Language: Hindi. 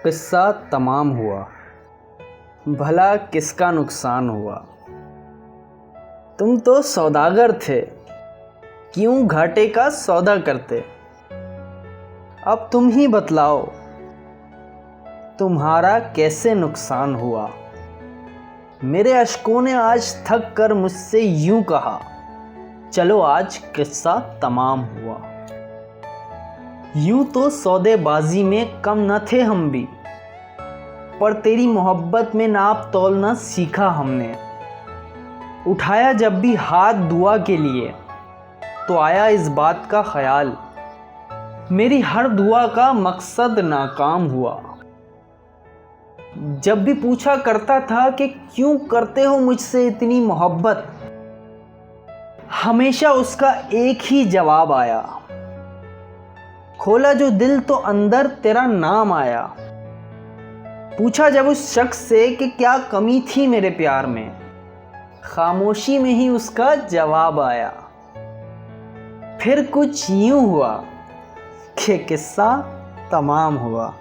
किस्सा तमाम हुआ, भला किसका नुकसान हुआ। तुम तो सौदागर थे, क्यों घाटे का सौदा करते। अब तुम ही बतलाओ, तुम्हारा कैसे नुकसान हुआ। मेरे अश्कों ने आज थक कर मुझसे यूं कहा, चलो आज किस्सा तमाम हुआ। यूं तो सौदेबाजी में कम न थे हम भी, पर तेरी मोहब्बत में नाप तोलना सीखा हमने। उठाया जब भी हाथ दुआ के लिए, तो आया इस बात का ख्याल, मेरी हर दुआ का मकसद नाकाम हुआ। जब भी पूछा करता था कि क्यों करते हो मुझसे इतनी मोहब्बत, हमेशा उसका एक ही जवाब आया, खोला जो दिल तो अंदर तेरा नाम आया। पूछा जब उस शख्स से कि क्या कमी थी मेरे प्यार में, खामोशी में ही उसका जवाब आया। फिर कुछ यूं हुआ कि किस्सा तमाम हुआ।